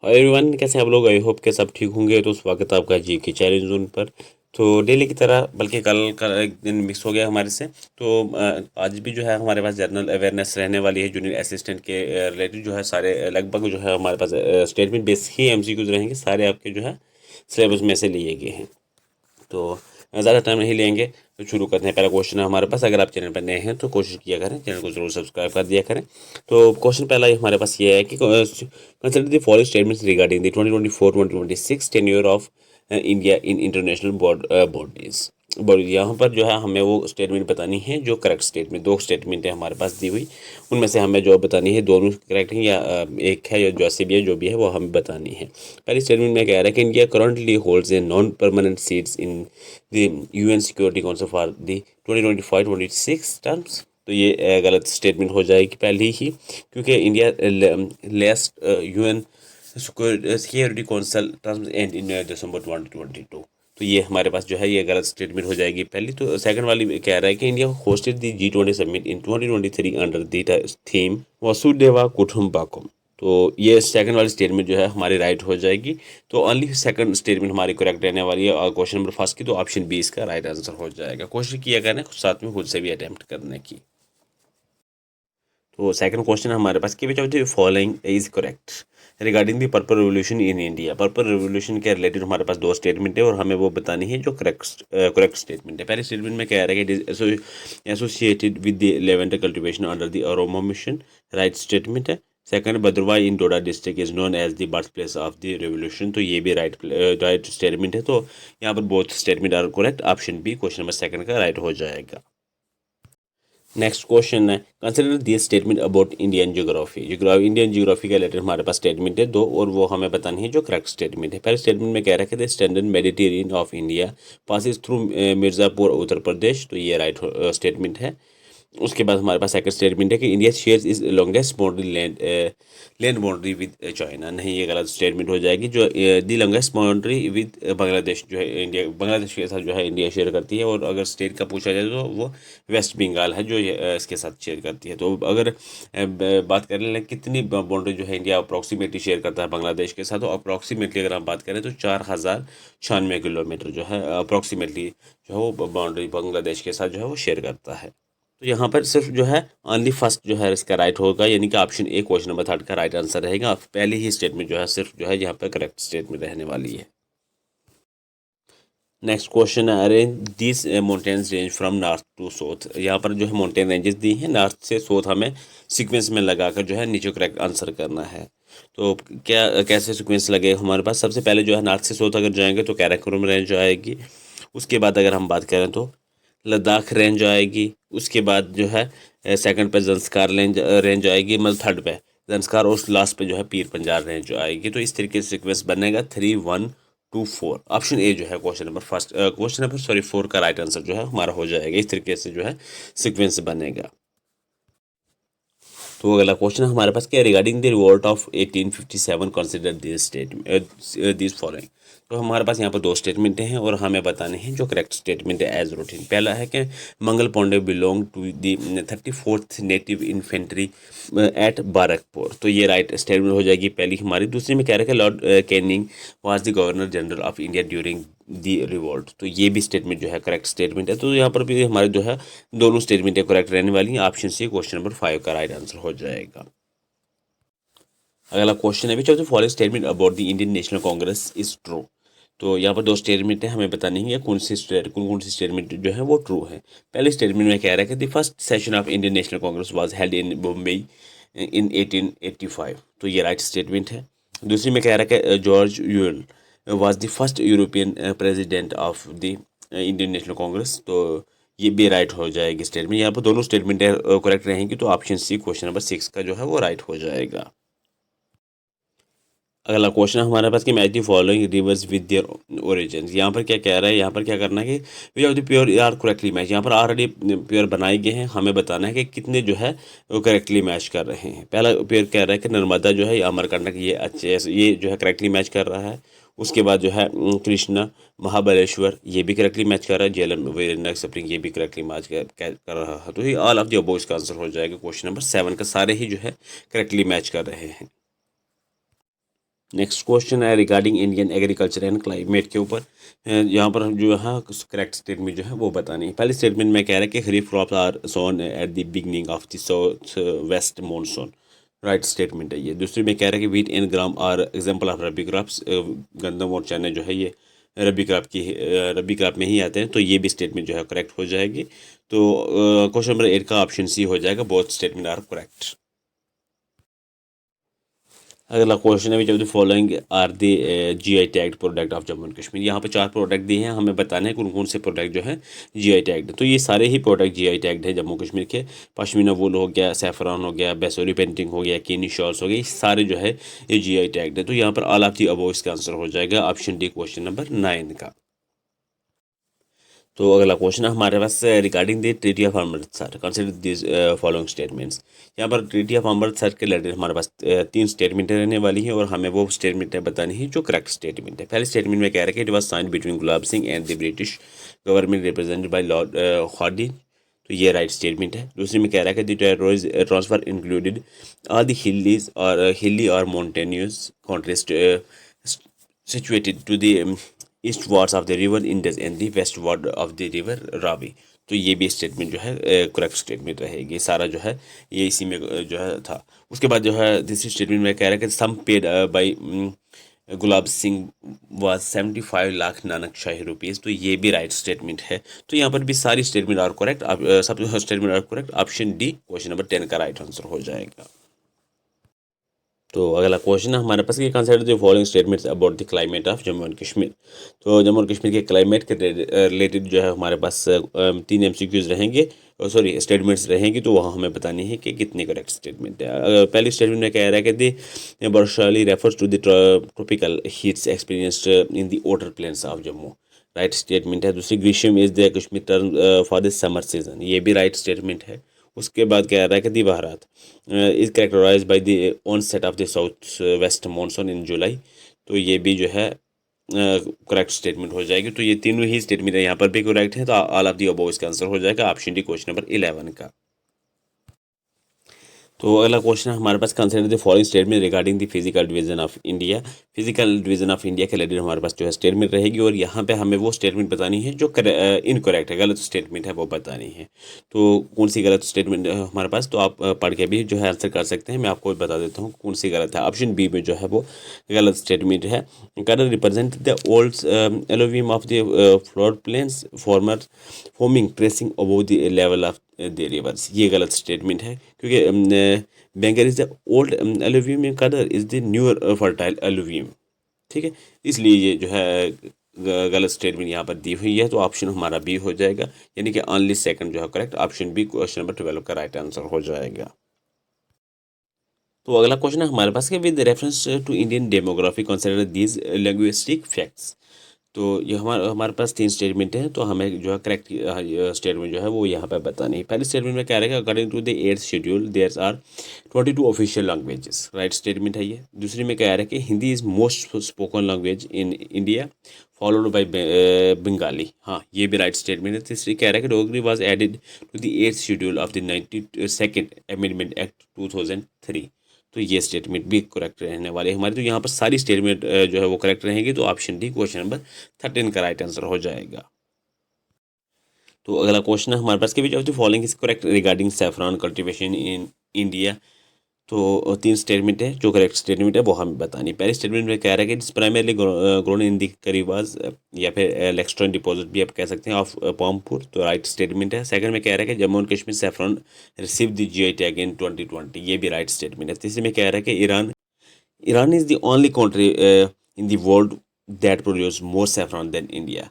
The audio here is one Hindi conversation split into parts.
हाय एवरीवन, कैसे हैं आप लोग। आई होप के सब ठीक होंगे। तो स्वागत है आपका जी के चैलेंज जोन पर। तो डेली की तरह, बल्कि कल का एक दिन मिस हो गया हमारे से। तो आज भी जो है हमारे पास जनरल अवेयरनेस रहने वाली है। जूनियर असिस्टेंट के रिलेटेड जो है सारे लगभग जो है हमारे पास स्टेटमेंट बेस ही एमसीक्यूज रहेंगे। सारे आपके जो है सिलेबस में से लिए गए हैं। तो ज़्यादा टाइम नहीं लेंगे, तो शुरू करते हैं। पहला क्वेश्चन है हमारे पास। अगर आप चैनल पर नए हैं तो कोशिश किया करें, चैनल को जरूर सब्सक्राइब कर दिया करें। तो क्वेश्चन पहला ही हमारे पास ये है कि consider the following statements regarding the 2024-2026 tenure of India in international bodies. यहाँ पर जो है हमें वो स्टेटमेंट बतानी है जो करेक्ट स्टेटमेंट, दो स्टेटमेंट है हमारे पास दी हुई, उनमें से हमें जो बतानी है दोनों करेक्ट है या एक है, या जैसे भी है जो भी है वो हमें बतानी है। पहली स्टेटमेंट में कह रहा है कि India currently holds a non permanent seats in the UN security council for the 2025-26 terms. तो ये गलत स्टेटमेंट हो जाएगी पहले ही, क्योंकि India last UN security council terms end in December 2022। तो ये हमारे पास जो है ये गलत स्टेटमेंट हो जाएगी पहली। तो सेकंड वाली कह रहा है कि India hosted the G20 summit in 2023 under the theme Vasudhaiva Kutumbakam. तो ये सेकंड वाली स्टेटमेंट जो है हमारी राइट हो जाएगी। तो ओनली सेकंड स्टेटमेंट हमारी करेक्ट रहने वाली है। और क्वेश्चन नंबर फर्स्ट की तो ऑप्शन 20 का राइट आंसर हो जाएगा। कोशिश किया करें साथ में खुद से भी अटेम्प्ट करने की। तो सेकंड क्वेश्चन हमारे पास कि which of the following is correct regarding the purple revolution in India. Purple revolution के रिलेटेड हमारे पास दो स्टेटमेंट है और हमें वो बतानी है जो करेक्ट स्टेटमेंट है। पहले स्टेटमेंट में कह रहा है कि it is associated with the lavender cultivation under the aroma mission. Right statement है। Second, Bhadrawahi in Doda district is known as the birth place of the revolution. तो ये भी राइट स्टेटमेंट है। तो यहाँ पर both statement are correct. Option B question number second का राइट हो जाएगा। नेक्स्ट क्वेश्चन है consider this statement about Indian geography. Indian geography का रिलेटेड हमारे पास स्टेटमेंट है दो, और वो हमें बतानी है जो करेक्ट स्टेटमेंट है। पहले स्टेटमेंट में कह रहा है कि the standard meridian of India passes through Mirzapur Uttar Pradesh. तो ये राइट स्टेटमेंट है। उसके बाद हमारे पास सेकंड स्टेटमेंट है कि India shares is longest boundary land boundary with China. नहीं, ये गलत स्टेटमेंट हो जाएगी। जो दी लॉन्गेस्ट बाउंड्री विद बांग्लादेश जो है इंडिया बांग्लादेश के साथ जो है इंडिया शेयर करती है। और अगर स्टेट का पूछा जाए तो वो वेस्ट बंगाल है जो इसके साथ शेयर करती है। तो अगर बात करें लें कितनी बाउंड्री जो है इंडिया अप्रॉक्सीमेटली शेयर करता है बांग्लादेश के साथ, तो अप्रॉक्सीमेटली अगर हम बात करें तो 4096 किलोमीटर जो है अप्रॉक्सीमेटली जो है वो बाउंड्री बांग्लादेश के साथ जो है वो शेयर करता है। तो यहाँ पर सिर्फ जो है ओनली फर्स्ट जो है इसका राइट होगा, यानी कि option A question number third का राइट आंसर रहेगा। पहले ही स्टेटमेंट जो है सिर्फ जो है यहाँ पर करेक्ट स्टेटमेंट रहने वाली है। नेक्स्ट क्वेश्चन है arrange this mountains range from north to south. यहाँ पर जो है माउंटेन रेंजेस दी हैं नॉर्थ से साउथ, हमें सीक्वेंस में लगाकर जो है नीचे करेक्ट आंसर करना है। तो क्या कैसे सीक्वेंस लगे हमारे पास। सबसे पहले जो है नॉर्थ से साउथ अगर जाएंगे तो कैराकोरम रेंज आएगी। उसके बाद अगर हम बात करें तो लद्दाख रेंज आएगी। उसके बाद जो है सेकंड पे जंस्कार रेंज आएगी, मतलब थर्ड पे जंस्कार, और लास्ट पे जो है पीर पंजाल रेंज आएगी। तो इस तरीके से सीक्वेंस बनेगा 3, 1, 2, 4। ऑप्शन ए जो है क्वेश्चन नंबर 4 का राइट आंसर जो है हमारा हो जाएगा। इस तरीके से जो है सीक्वेंस बनेगा। तो अगला क्वेश्चन हमारे पास क्या है regarding the revolt of 1857 consider this statement this following. तो हमारे पास यहाँ पर दो स्टेटमेंट हैं और हमें बताने हैं जो करेक्ट स्टेटमेंट है एज रूटीन। पहला है कि Mangal Pandey belong to the 34th native infantry at Barrackpore. तो ये राइट स्टेटमेंट हो जाएगी पहली हमारी। दूसरी में कह रहा है कि Lord Canning was the governor general of India during the revolt. तो ये भी स्टेटमेंट जो है करेक्ट स्टेटमेंट है। तो यहाँ पर भी हमारे जो है दोनों स्टेटमेंटें करेक्ट रहने वाली हैं। ऑप्शन सी क्वेश्चन नंबर 5 का राइट आंसर हो जाएगा। अगला क्वेश्चन है which of the following statement about the Indian national Congress is true. तो यहाँ पर दो स्टेटमेंट है, हमें बतानी है कौन सी स्टेटमेंट जो है वो ट्रू है। पहले स्टेटमेंट में कह रहा है कि the first session of Indian national Congress was held in Mumbai in 1885। तो ये राइट स्टेटमेंट है। दूसरी में कह रहा है कि George Yule was the first European president of the Indian national Congress. तो ये भी राइट हो जाएगी स्टेटमेंट। यहाँ पर दोनों स्टेटमेंट करेक्ट रहेंगी। तो ऑप्शन सी क्वेश्चन नंबर 6 का जो है वो राइट हो जाएगा। अगला क्वेश्चन हमारे पास कि match the following rivers with their origin. यहाँ पर क्या कह रहा है, यहाँ पर क्या करना है कि which of the pure are correctly match. यहाँ पर ऑलरेडी प्योर बनाए गए हैं, हमें बताना है कि कितने जो है वो करेक्टली मैच कर रहे हैं। पहला प्योर कह रहा है कि नर्मदा जो है या अमरकंटक ये अच्छे ये जो है करेक्टली मैच कर रहा है। उसके बाद जो है कृष्णा महाबलेश्वर ये भी करेक्टली मैच कर रहा है। झेलम वीरेंद्र स्प्रिंग ये भी करेक्टली मैच कर रहा है। तो ये ऑल ऑफ द अबोव इसका आंसर हो जाएगा। क्वेश्चन नंबर 7 का सारे ही जो है करेक्टली मैच कर रहे हैं। नेक्स्ट क्वेश्चन है regarding Indian agriculture and climate के ऊपर। यहाँ पर हम जो है करेक्ट स्टेटमेंट जो है वो बतानी है। पहले स्टेटमेंट में कह रहा है कि kharif crops are sown at the beginning of the south west monsoon, right statement है ये। दूसरी में कह रहा है कि wheat and gram are example of rabi crops, गंदम और चने जो है ये रबी क्रॉप में ही आते हैं, तो ये भी स्टेटमेंट जो है करेक्ट हो जाएगी। तो क्वेश्चन नंबर 8 का ऑप्शन सी हो जाएगा, बोथ स्टेटमेंट आर करेक्ट। अगला क्वेश्चन है which of the following are the GI tagged product of Jammu and Kashmir. यहाँ पे 4 प्रोडक्ट दिए हैं, हमें बताना है कौन कौन से प्रोडक्ट जो है जीआई टैग्ड। तो ये सारे ही प्रोडक्ट जीआई टैग्ड है जम्मू कश्मीर के। पश्मीना वूल हो गया, सैफरान हो गया, बेसोरी पेंटिंग हो गया, केनी शॉल्स हो गया, ये सारे जो है ये जीआई टैग्ड है। तो यहाँ पर ऑल ऑफ दी अबव इसका आंसर हो जाएगा ऑप्शन डी, क्वेश्चन नंबर 9 का। तो अगला क्वेश्चन है हमारे पास regarding the treaty of Amritsar, consider this following statements. यहाँ पर ट्रीटी ऑफ अमृतसर के रिलेटेड हमारे पास 3 स्टेटमेंटें रहने वाली हैं और हमें वो स्टेटमेंटें बतानी है जो करेक्ट स्टेटमेंट है। पहले स्टेटमेंट में कह रहा है कि it was sign between Gulab Singh and the British government represented by Lord Hardinge, तो ये राइट स्टेटमेंट है। दूसरी में कह रहा है कि the transfer included all the hilly और mountainous countries situated to the eastwards of the river Indus and the westward of the river Ravi। तो ये भी स्टेटमेंट जो है करेक्ट स्टेटमेंट रहेगी। सारा जो है ये इसी में जो है था। उसके बाद जो है तीसरी स्टेटमेंट में कह रहा है कि sum paid by Gulab Singh was 75 lakh Nanakshahi rupees, तो ये भी राइट स्टेटमेंट है। तो यहाँ पर भी सारी स्टेटमेंट आर करेक्ट, सब statement are correct. Option D, question number 10 का राइट आंसर हो जाएगा। तो अगला क्वेश्चन है हमारे पास कि consider the following statements about the climate of Jammu and Kashmir. तो जम्मू एंड कश्मीर के क्लाइमेट के रिलेटेड जो है हमारे पास 3 एमसीक्यूज रहेंगे, सॉरी स्टेटमेंट्स रहेंगी, तो वहाँ हमें बतानी है कि कितनी करेक्ट स्टेटमेंट है। पहली स्टेटमेंट में कह रहा है कि the Barshali refers to the tropical heats experienced in the outer plains of Jammu, right statement है। दूसरी Grishma is the Kashmir term for the summer season, ये भी राइट स्टेटमेंट है। उसके बाद कह रहा है कि the Bahrat is characterize by the onset of the south west monsoon in July, तो ये भी जो है करेक्ट स्टेटमेंट हो जाएगी। तो ये तीनों ही स्टेटमेंट यहाँ पर भी करेक्ट है, तो ऑल ऑफ दी अबव इसका आंसर हो जाएगा ऑप्शन डी, क्वेश्चन नंबर 11 का। तो अगला क्वेश्चन है हमारे पास consider the following statement regarding the physical division of India. Physical division of India के रिलेटेड हमारे पास जो है स्टेटमेंट रहेगी और यहाँ पे हमें वो स्टेटमेंट बतानी है जो इनकरेक्ट है, गलत स्टेटमेंट है वो बतानी है। तो कौन सी गलत स्टेटमेंट है हमारे पास, तो आप पढ़ के भी जो है आंसर कर सकते हैं। मैं आपको बता देता हूँ कौन सी गलत है। ऑप्शन बी में जो है वो गलत स्टेटमेंट है। Colour represent the old alluvium of the flood plains former forming tracing above the level of the rivers, ये गलत स्टेटमेंट है क्योंकि Bangar is the old alluvium, Khadar is the newer fertile alluvium, ठीक है। इसलिए ये जो है गलत स्टेटमेंट यहाँ पर दी हुई है, तो ऑप्शन हमारा बी हो जाएगा, यानी कि ओनली सेकंड जो है correct, option B, question number 12 का राइट आंसर हो जाएगा। तो अगला क्वेश्चन है हमारे पास कि with reference to Indian demography consider these linguistic facts. तो ये हमारे पास 3 स्टेटमेंट हैं, तो हमें जो है करेक्ट स्टेटमेंट जो है वो यहाँ पर बतानी है। पहले स्टेटमेंट में कह रहा है कि according to the 8th schedule there are 22 official languages, right statement है ये। दूसरी में कह रहा है कि Hindi is most spoken language in India followed by Bengali, हाँ ये भी राइट स्टेटमेंट है। तीसरी कह रहा है कि Dogri was added to the 8th schedule of the 92nd amendment act 2003, तो ये स्टेटमेंट भी करेक्ट रहने वाले हैं हमारे। तो यहाँ पर सारी स्टेटमेंट जो है वो करेक्ट रहेंगी, तो ऑप्शन डी, क्वेश्चन नंबर 13 का राइट आंसर हो जाएगा। तो अगला क्वेश्चन है हमारे पास कि which of the following is correct regarding saffron cultivation in India. तो 3 स्टेटमेंट है, जो करेक्ट स्टेटमेंट है वो हमें बतानी। पहले स्टेटमेंट में कह रहा है कि इट्स प्राइमरली ग्रोन इन दी करीबाज या फिर लेक्स्ट्रॉन डिपॉजिट भी आप कह सकते हैं ऑफ पामपुर, तो राइट स्टेटमेंट है। सेकंड में कह रहा है कि Jammu and Kashmir saffron receive the GI tag in 2020, ये भी राइट स्टेटमेंट है। तीसरे में कह रहा है कि Iran is the only country in the world that produce more saffron than India.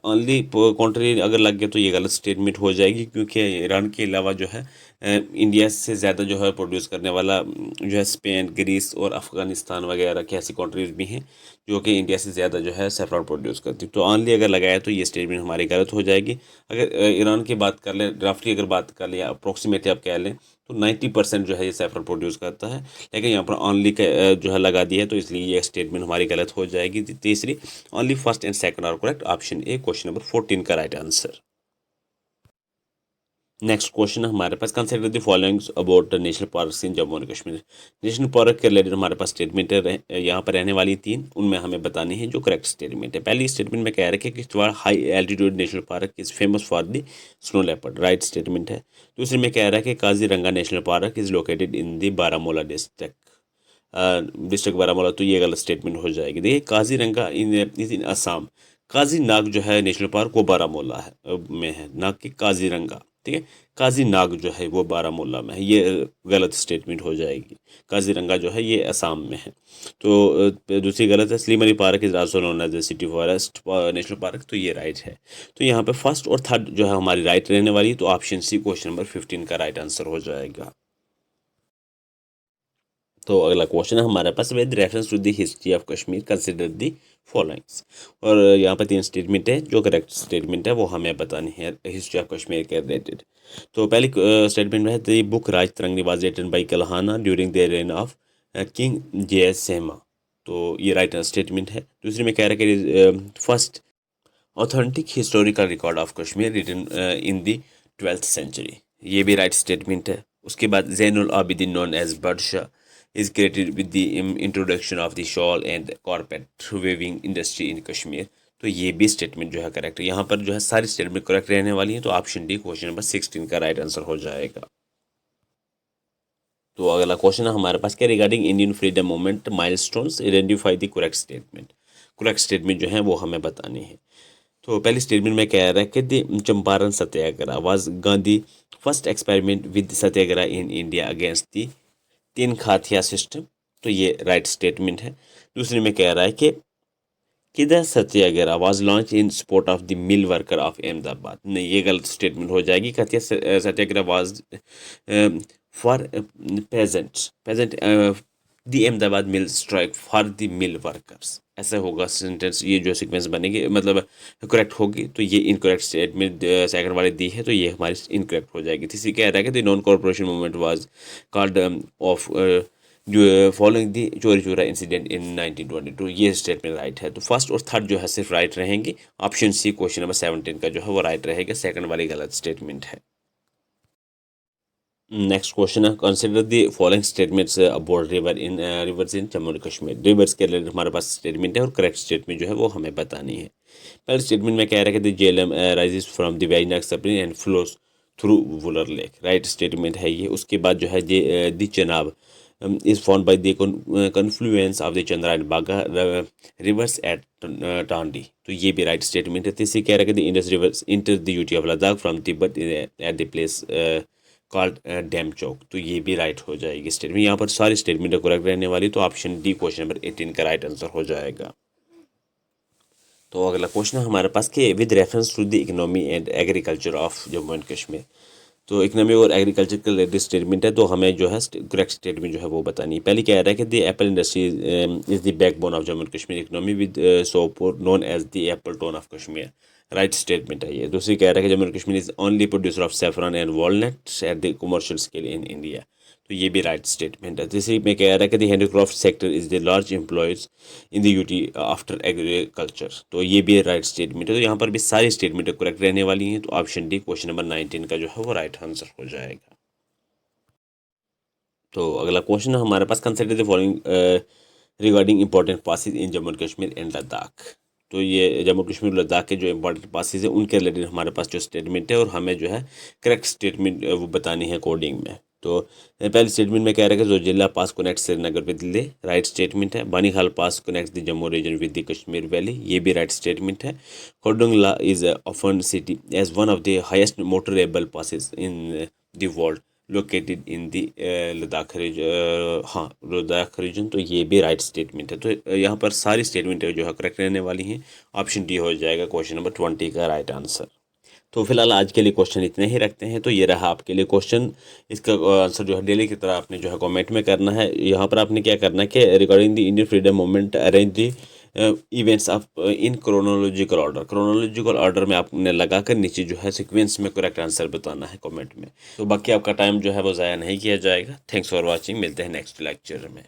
Only country अगर लग गया तो ये गलत स्टेटमेंट हो जाएगी, क्योंकि ईरान के अलावा जो है इंडिया से ज़्यादा जो है प्रोड्यूस करने वाला जो है स्पेन, ग्रीस और अफ़गानिस्तान वगैरह की ऐसी कंट्रीज भी हैं जो कि इंडिया से ज़्यादा जो है सैफरॉन प्रोड्यूस करती। तो ऑनली अगर लगाया तो ये स्टेटमेंट हमारी गलत हो जाएगी। अगर ईरान की बात कर लें, ड्राफ्टली अगर बात कर लें या अप्रोक्सीमेटली आप कह लें, तो 90% जो है ये सैफरन प्रोड्यूस करता है, लेकिन यहाँ पर ऑनली जो है लगा दिया है, तो इसलिए ये स्टेटमेंट हमारी गलत हो जाएगी। तीसरी, only first and second are correct, option A, question number 14 का राइट आंसर। नेक्स्ट क्वेश्चन है हमारे पास, consider the following about national parks in Jammu and Kashmir. National park के रिलेटेड हमारे पास स्टेटमेंट है, यहाँ पर रहने वाली 3, उनमें हमें बतानी है जो करेक्ट स्टेटमेंट है। पहली स्टेटमेंट में कह रहे हैं कि Kishtwar high altitude national park is famous for the snow leopard, right statement है। दूसरी में कह रहा है कि Kaziranga national park is located in the Baramulla district Baramulla, तो ये गलत स्टेटमेंट हो जाएगी। देखिए काजीरंगा इन असम, काजी नाग जो है नेशनल पार्क वो बारामूला में है, ना कि काजीरंगा, ठीक है। काजी नाग जो है वो बारामूला में है, ये गलत स्टेटमेंट हो जाएगी। काजीरंगा जो है ये असम में है। तो दूसरी गलत है, स्लीमरी park is also known as the city forest national park, तो ये राइट है। तो यहाँ पे फर्स्ट और थर्ड जो है हमारी राइट रहने वाली है, तो ऑप्शन सी क्वेश्चन नंबर 15 का राइट आंसर हो जाएगा। तो अगला क्वेश्चन है हमारे पास, with reference to the history of Kashmir consider the followings. और यहाँ पर 3 स्टेटमेंट है, जो करेक्ट स्टेटमेंट है वो हमें बतानी है हिस्ट्री ऑफ कश्मीर के रिलेटेड। तो पहली स्टेटमेंट है, the book Rajatarangini was written by Kalhana during the reign of king Jayasimha, तो ये राइट स्टेटमेंट है। दूसरी में कह रहा है कि first authentic historical record of Kashmir written in the 12th century, ये भी राइट स्टेटमेंट है। उसके बाद Zainul Abidin known as Badshah is created with the introduction of the shawl and carpet weaving industry in Kashmir, तो ये भी स्टेटमेंट जो है करेक्ट है। यहाँ पर जो है सारी स्टेटमेंट करेक्ट रहने वाली है, तो ऑप्शन डी क्वेश्चन नंबर 16 का राइट आंसर हो जाएगा। तो अगला क्वेश्चन है हमारे पास, क्या regarding Indian freedom movement milestones identify the correct statement. Correct statement जो है वो हमें बतानी है। तो पहली स्टेटमेंट में कह रहा है कि the Champaran Satyagraha was Gandhi first experiment with Satyagraha in India against the 3 खातिया सिस्टम, तो ये राइट स्टेटमेंट है। दूसरे में कह रहा है कि Kheda satyagraha was launch in support of the mill worker of Ahmedabad, नहीं ये गलत स्टेटमेंट हो जाएगी। Kheda satyagraha was for peasant the Ahmedabad mill strike for the mill workers, ऐसा होगा सेंटेंस, ये जो सीक्वेंस बनेगी मतलब करेक्ट होगी। तो ये इनकरेक्ट स्टेटमेंट सेकंड वाली दी है, तो ये हमारी इनकरेक्ट हो जाएगी। तीसरी कह रहा है कि the non corporation movement was called off following the चोरी चोरा इंसिडेंट इन 1922, ये स्टेटमेंट राइट है। तो फर्स्ट और थर्ड जो है सिर्फ राइट रहेंगी। ऑप्शन सी क्वेश्चन नंबर 17 का जो है वो राइट रहेगा, सेकंड वाली गलत स्टेटमेंट है। नेक्स्ट क्वेश्चन है, consider the following statements about reverse in Jammu and Kashmir. Reverse के रिलेटेड हमारे पास स्टेटमेंट है और करेक्ट स्टेटमेंट जो है वो हमें बतानी है। पहले स्टेटमेंट में कह रहा है कि the Jhelum rises from the Verinag spring and flows through Wular lake, right statement है ये। उसके बाद जो है the Chenab is found by the confluence of the Chandra and Bhaga rivers at Tandi, तो ये भी राइट स्टेटमेंट है। तीसरी कह रहा है कि the Indus rivers enter the UT of Ladakh from Tibet at the place called Demchok, तो ये भी राइट हो जाएगी स्टेटमेंट। यहाँ पर सारी स्टेटमेंट करेक्ट रहने वाली, तो ऑप्शन डी क्वेश्चन नंबर 18 का राइट आंसर हो जाएगा। तो अगला क्वेश्चन है हमारे पास कि with reference to the economy and agriculture of Jammu and Kashmir, तो इकोनॉमी और एग्रीकल्चर के रिलेटेड स्टेटमेंट है, तो हमें जो है करेक्ट स्टेटमेंट जो है वो बतानी है। पहली कह रहा है कि the apple industry is the backbone of Jammu and Kashmir economy with Sopore known as the apple town of Kashmir, right statement है ये। दूसरी कह रहा है कि Jammu and Kashmir is only producer of saffron and walnut at the commercial scale in India, तो ये भी राइट स्टेटमेंट है। तीसरी में कह रहा है कि the handicraft sector is the large employees in the UT after agriculture, तो ये भी राइट स्टेटमेंट है। तो यहाँ पर भी सारी स्टेटमेंट करेक्ट रहने वाली हैं, तो ऑप्शन डी क्वेश्चन नंबर 19 का जो है वो राइट आंसर हो जाएगा। तो अगला क्वेश्चन है हमारे पास, consider the following regarding important passes in Jammu and Kashmir and Ladakh, तो ये जम्मू कश्मीर और लद्दाख के जो इंपॉर्टेंट पासेज है उनके रिलेटेड हमारे पास जो स्टेटमेंट है, और हमें जो है करेक्ट स्टेटमेंट वो बतानी है कोडिंग में। तो पहले स्टेटमेंट में कह रहा है कि Zojila pass connect Srinagar with Leh, right statement है। Banihal pass connect the Jammu region with the Kashmir valley, ये भी राइट स्टेटमेंट है। Khardungla is often cited as one of the highest motorable passes in the world located in the Ladakh region, हाँ लद्दाख रीजन, तो ये भी राइट स्टेटमेंट है। तो यहाँ पर सारी स्टेटमेंट जो है करेक्ट रहने वाली हैं, ऑप्शन डी हो जाएगा क्वेश्चन नंबर 20 का राइट आंसर। तो फिलहाल आज के लिए क्वेश्चन इतने ही रखते हैं। तो ये रहा आपके लिए क्वेश्चन, इसका आंसर जो है डेली की तरह आपने जो है कमेंट में करना है। यहाँ पर आपने क्या करना है कि regarding the Indian freedom movement arrange the events of in chronological order में आपने लगाकर नीचे जो है सीक्वेंस में करेक्ट आंसर बताना है कमेंट में। तो बाकी आपका टाइम जो है वो ज़ाया नहीं किया जाएगा। थैंक्स फॉर वॉचिंग, मिलते हैं नेक्स्ट लेक्चर में।